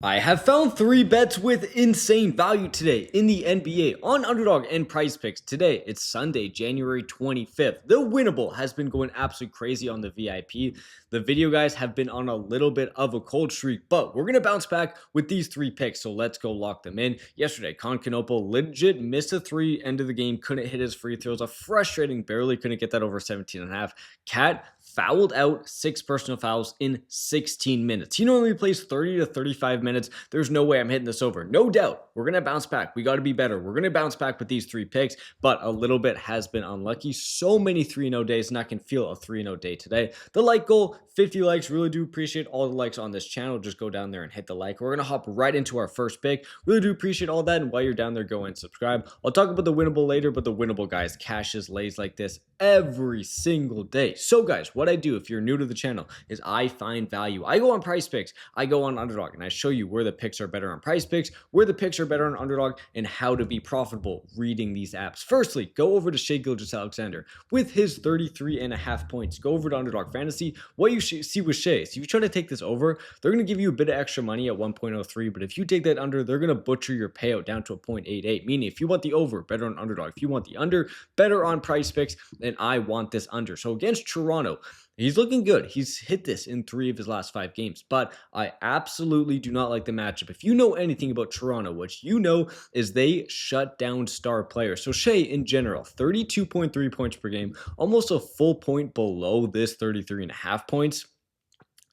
I have found 3 bets with insane value today in the NBA on Underdog and PrizePicks. Today, it's Sunday, January 25th. The Winible has been going absolutely crazy on the VIP. The video guys have been on a little bit of a cold streak, but we're going to bounce back with these 3 picks, so let's go lock them in. Yesterday, Concanopoulos legit missed a 3, end of the game, couldn't hit his free throws. A frustrating, barely couldn't get that over 17.5. Cat fouled out 6 personal fouls in 16 minutes. He normally plays 30 to 35 minutes. There's no way I'm hitting this over. No doubt, we're going to bounce back. We got to be better. We're going to bounce back with these 3 picks, but a little bit has been unlucky. So many 3-0 days, and I can feel a 3-0 day today. The like goal, 50 likes. Really do appreciate all the likes on this channel. Just go down there and hit the like. We're going to hop right into our first pick. Really do appreciate all that, and while you're down there, go and subscribe. I'll talk about the Winnable later, but the Winnable, guys, cashes lays like this every single day. So guys, what I do if you're new to the channel is I find value. I go on PrizePicks, I go on Underdog, and I show you where the picks are better on PrizePicks, where the picks are better on Underdog, and how to be profitable reading these apps. Firstly, go over to Shai Gilgeous-Alexander with his 33.5 points. Go over to Underdog Fantasy. What you see with Shai, so if you try to take this over, they're going to give you a bit of extra money at 1.03, but if you take that under, they're going to butcher your payout down to a 0.88, meaning if you want the over, better on Underdog. If you want the under, better on PrizePicks, and I want this under. So against Toronto, he's looking good. He's hit this in 3 of his last 5 games, but I absolutely do not like the matchup. If you know anything about Toronto, what you know is they shut down star players. So Shai, in general, 32.3 points per game, almost a full point below this 33.5 points.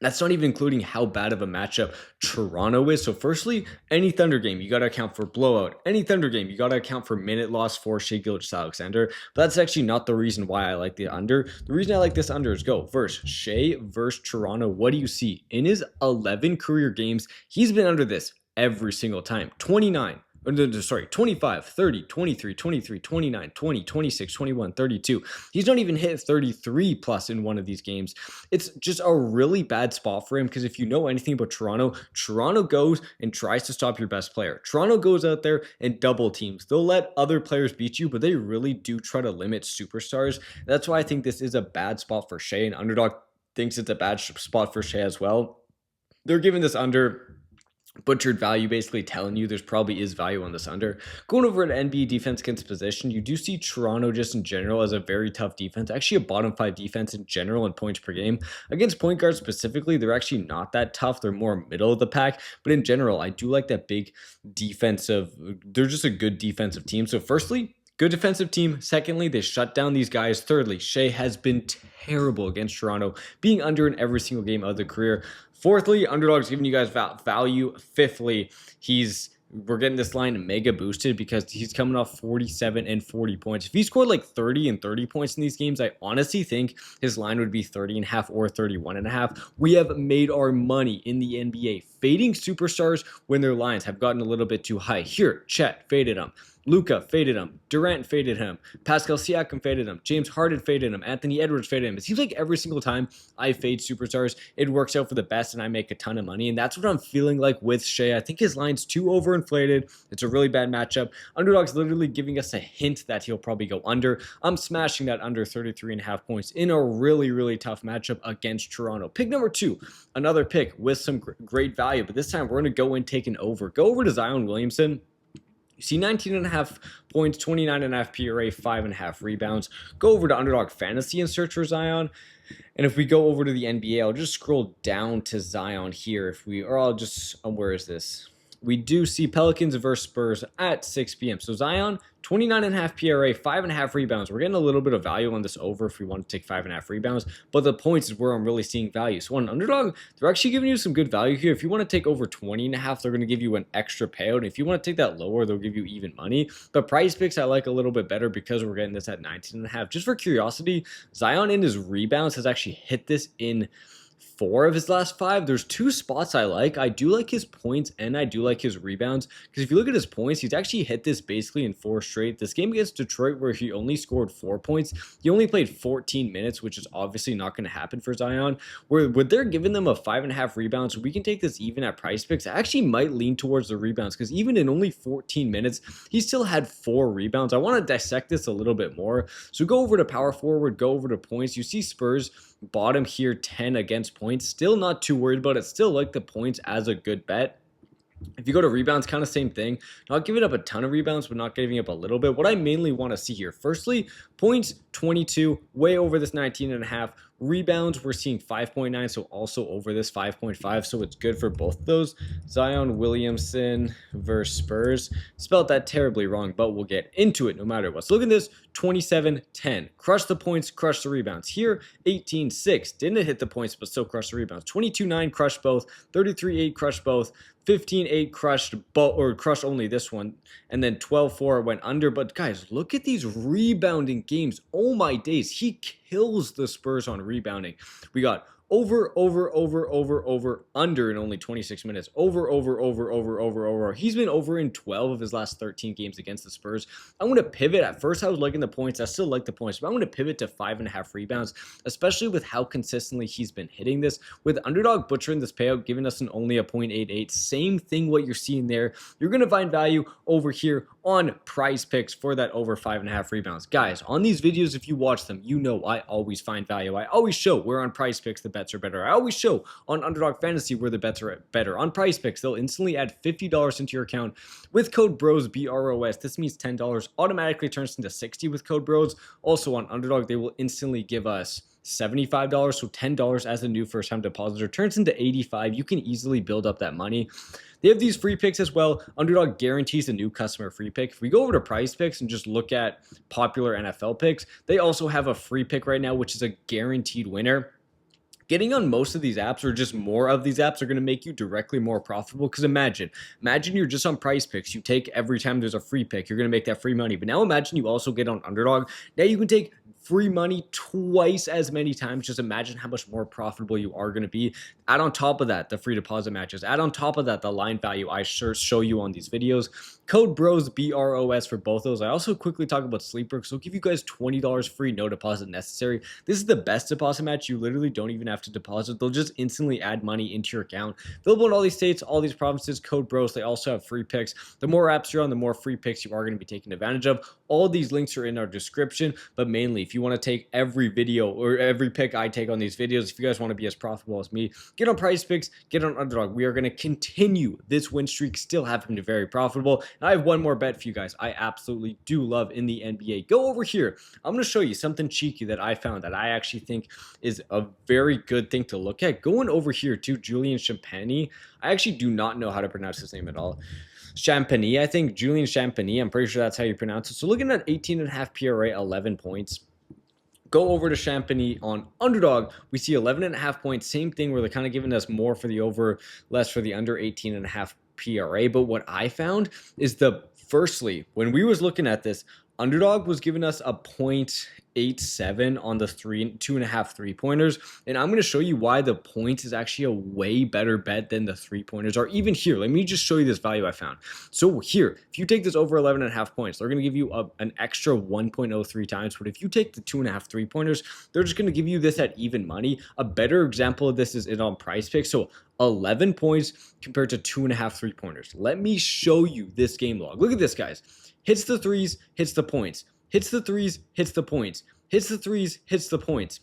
That's not even including how bad of a matchup Toronto is. So firstly, any Thunder game, you got to account for blowout. Any Thunder game, you got to account for minute loss for Shai Gilgeous-Alexander. But that's actually not the reason why I like the under. The reason I like this under is go versus Shai versus Toronto. What do you see? In his 11 career games, he's been under this every single time. 25, 30, 23, 23, 29, 20, 26, 21, 32. He's not even hit 33 plus in one of these games. It's just a really bad spot for him because if you know anything about Toronto, Toronto goes and tries to stop your best player. Toronto goes out there and double teams. They'll let other players beat you, but they really do try to limit superstars. That's why I think this is a bad spot for Shai, and Underdog thinks it's a bad spot for Shai as well. They're giving this under butchered value, basically telling you there's probably is value on this under. Going over at NBA defense against position, you do see Toronto just in general as a very tough defense, actually a bottom 5 defense in general in points per game. Against point guards specifically, they're actually not that tough. They're more middle of the pack, but in general, I do like that big defensive, they're just a good defensive team. So firstly, good defensive team. Secondly, they shut down these guys. Thirdly, Shai has been terrible against Toronto, being under in every single game of the career. Fourthly, Underdog's giving you guys value. Fifthly, we're getting this line mega boosted because he's coming off 47 and 40 points. If he scored like 30 and 30 points in these games, I honestly think his line would be 30.5 or 31.5. We have made our money in the NBA fading superstars when their lines have gotten a little bit too high. Here, Chet faded him. Luka faded him. Durant faded him. Pascal Siakam faded him. James Harden faded him. Anthony Edwards faded him. It seems like every single time I fade superstars, it works out for the best and I make a ton of money. And that's what I'm feeling like with Shai. I think his line's too overinflated. It's a really bad matchup. Underdog's literally giving us a hint that he'll probably go under. I'm smashing that under 33.5 points in a really, really tough matchup against Toronto. Pick number 2, another pick with some great value, but this time we're going to go and take an over. Go over to Zion Williamson. You see 19.5 points, 29.5 PRA, 5.5 rebounds. Go over to Underdog Fantasy and search for Zion. And if we go over to the NBA, I'll just scroll down to Zion here. Where is this? We do see Pelicans versus Spurs at 6 p.m. So Zion, 29.5 PRA, 5.5 rebounds. We're getting a little bit of value on this over if we want to take 5.5 rebounds, but the points is where I'm really seeing value. So on Underdog, they're actually giving you some good value here. If you want to take over 20.5, they're going to give you an extra payout. And if you want to take that lower, they'll give you even money. But PrizePicks I like a little bit better because we're getting this at 19.5. Just for curiosity, Zion in his rebounds has actually hit this in 4 of his last 5. There's 2 spots I like. I do like his points and I do like his rebounds because if you look at his points, he's actually hit this basically in 4 straight. This game against Detroit where he only scored 4 points, he only played 14 minutes, which is obviously not going to happen for Zion. Where they're giving them a 5.5 rebounds, we can take this even at PrizePicks. I actually might lean towards the rebounds because even in only 14 minutes, he still had 4 rebounds. I want to dissect this a little bit more. So go over to power forward, go over to points. You see Spurs bottom here 10 against points. Still not too worried about it. Still like the points as a good bet. If you go to rebounds, kind of same thing. Not giving up a ton of rebounds, but not giving up a little bit. What I mainly want to see here, firstly, points 22, way over this 19.5. Rebounds, we're seeing 5.9, so also over this 5.5, so it's good for both of those. Zion Williamson versus Spurs. Spelled that terribly wrong, but we'll get into it no matter what. So look at this, 27-10. Crush the points, crush the rebounds. Here, 18-6. Didn't hit the points, but still crushed the rebounds. 22-9, crushed both. 33-8, crushed both. 15-8 crushed both, or crushed only this one, and then 12-4 went under. But guys, look at these rebounding games. Oh my days, he kills the Spurs on rebounding. We got over, under in only 26 minutes. Over. He's been over in 12 of his last 13 games against the Spurs. I'm going to pivot. At first, I was liking the points. I still like the points, but I'm going to pivot to 5.5 rebounds, especially with how consistently he's been hitting this. With Underdog butchering this payout, giving us only a 0.88. Same thing what you're seeing there. You're going to find value over here on PrizePicks for that over 5.5 rebounds. Guys, on these videos, if you watch them, you know I always find value. I always show where on PrizePicks the bets are better. I always show on Underdog Fantasy where the bets are better. On PrizePicks, they'll instantly add $50 into your account with code BROS, BROS. This means $10 automatically turns into $60 with code BROS. Also on Underdog, they will instantly give us $75, so $10 as a new first-time depositor turns into $85. You can easily build up that money. They have these free picks as well. Underdog guarantees a new customer free pick. If we go over to PrizePicks and just look at popular NFL picks, they also have a free pick right now, which is a guaranteed winner. Getting on most of these apps, or just more of these apps, are going to make you directly more profitable. Because imagine you're just on PrizePicks. You take every time there's a free pick, you're going to make that free money. But now imagine you also get on Underdog. Now you can take free money twice as many times. Just imagine how much more profitable you are going to be. Add on top of that the free deposit matches. Add on top of that the line value I show you on these videos. Code BROS, BROS for both those. I also quickly talk about Sleeper, so I'll give you guys $20 free, no deposit necessary. This is the best deposit match. You literally don't even have to deposit. They'll just instantly add money into your account. Available in all these states, all these provinces. Code BROS. They also have free picks. The more apps you're on, the more free picks you are going to be taking advantage of. All these links are in our description, but mainly if you want to take every video or every pick I take on these videos, if you guys want to be as profitable as me, get on PrizePicks, get on Underdog. We are going to continue this win streak, still have him to very profitable. And I have one more bet for you guys I absolutely do love in the NBA. Go over here. I'm going to show you something cheeky that I found that I actually think is a very good thing to look at. Going over here to Julian Champagnie. I actually do not know how to pronounce his name at all. Champagnie, I think. Julian Champagnie. I'm pretty sure that's how you pronounce it. So looking at 18.5 PRA, 11 points. Go over to Champagnie on Underdog. We see 11.5 points. Same thing where they're kind of giving us more for the over, less for the under 18.5 PRA. But what I found is firstly, when we was looking at this, Underdog was giving us a 0.87 on the 2.5 3-pointers. And I'm going to show you why the points is actually a way better bet than the 3-pointers are. Even here, let me just show you this value I found. So here, if you take this over 11.5 points, they're going to give you an extra 1.03 times. But if you take the 2.5 3-pointers, they're just going to give you this at even money. A better example of this is on PrizePicks. So 11 points compared to 2.5 3-pointers. Let me show you this game log. Look at this, guys. Hits the threes, hits the points. Hits the threes, hits the points. Hits the threes, hits the points.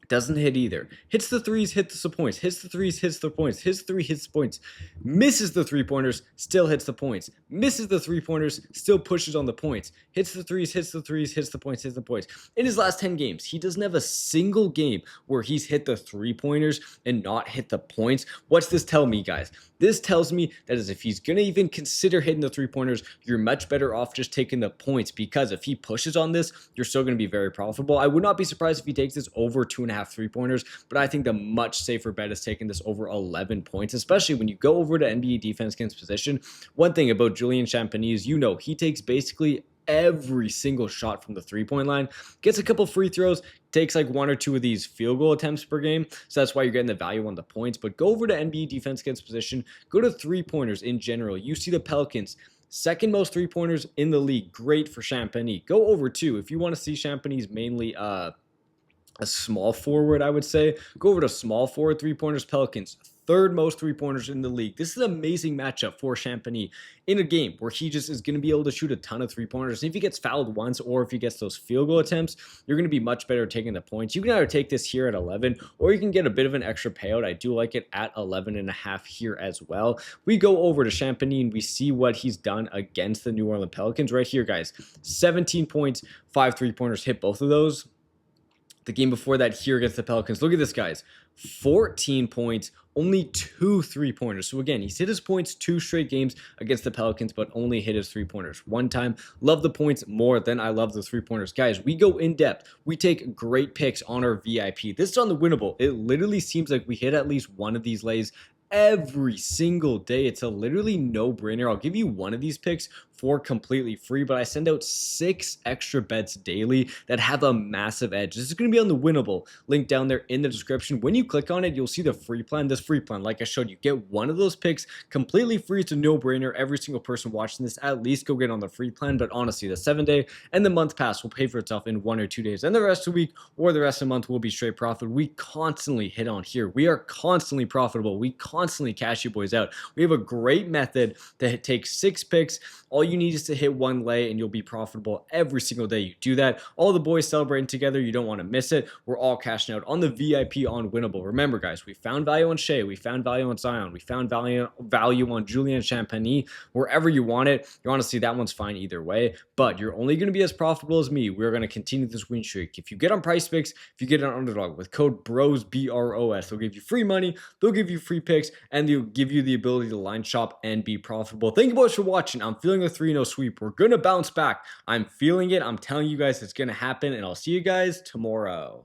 Doesn't hit either. Hits the threes, hits the points. Hits the threes, hits the points. Hits the three, hits the points. Misses the 3-pointers, still hits the points. Misses the 3-pointers, still pushes on the points. Hits the threes, hits the threes, hits the points, hits the points. In his last 10 games, he doesn't have a single game where he's hit the 3-pointers and not hit the points. What's this tell me, guys? This tells me that if he's going to even consider hitting the 3-pointers, you're much better off just taking the points, because if he pushes on this, you're still going to be very profitable. I would not be surprised if he takes this over 2.5 3-pointers, but I think the much safer bet is taking this over 11 points, especially when you go over to NBA defense against position. One thing about Julian Champagnie is, he takes basically every single shot from the 3-point line, gets a couple free throws, takes like 1 or 2 of these field goal attempts per game. So that's why you're getting the value on the points. But go over to NBA defense against position, go to 3-pointers in general. You see the Pelicans, second most 3-pointers in the league. Great for Champagnie. Go over too if you want to see Champagnie's mainly a small forward, I would say. Go over to small forward three-pointers, Pelicans. Third most three-pointers in the league. This is an amazing matchup for Champagnie in a game where he just is going to be able to shoot a ton of three-pointers. And if he gets fouled once or if he gets those field goal attempts, you're going to be much better taking the points. You can either take this here at 11 or you can get a bit of an extra payout. I do like it at 11.5 here as well. We go over to Champagnie and we see what he's done against the New Orleans Pelicans right here, guys. 17 points, 5 three-pointers, hit both of those. The game before that here against the Pelicans. Look at this, guys. 14 points, only 2 three-pointers. So again, he's hit his points 2 straight games against the Pelicans, but only hit his three-pointers 1 time. Love the points more than I love the three-pointers. Guys, we go in depth. We take great picks on our VIP. This is on the Winnable. It literally seems like we hit at least one of these lays every single day. It's a literally no-brainer. I'll give you one of these picks for completely free, but I send out 6 extra bets daily that have a massive edge. This is going to be on the Winnable link down there in the description. When you click on it, you'll see the free plan. This free plan, like I showed you, get one of those picks completely free. It's a no-brainer. Every single person watching this, at least go get on the free plan. But honestly, the 7-day and the month pass will pay for itself in 1 or 2 days, and the rest of the week or the rest of the month will be straight profit. We constantly hit on here. We are constantly profitable. We constantly cash you boys out. We have a great method to take 6 picks. All you need is to hit 1 lay and you'll be profitable every single day you do that. All the boys celebrating together. You don't want to miss it. We're all cashing out on the VIP on Winnable. Remember, guys, we found value on Shai. We found value on Zion. We found value on Julian Champagnie. Wherever you want it, you're honestly, that one's fine either way, but you're only going to be as profitable as me. We're going to continue this win streak. If you get on PrizePicks, if you get on Underdog with code BROS, BROS, they'll give you free money, they'll give you free picks, and they'll give you the ability to line shop and be profitable. Thank you boys for watching. I'm feeling a 3-0 sweep. We're going to bounce back. I'm feeling it. I'm telling you guys it's going to happen, and I'll see you guys tomorrow.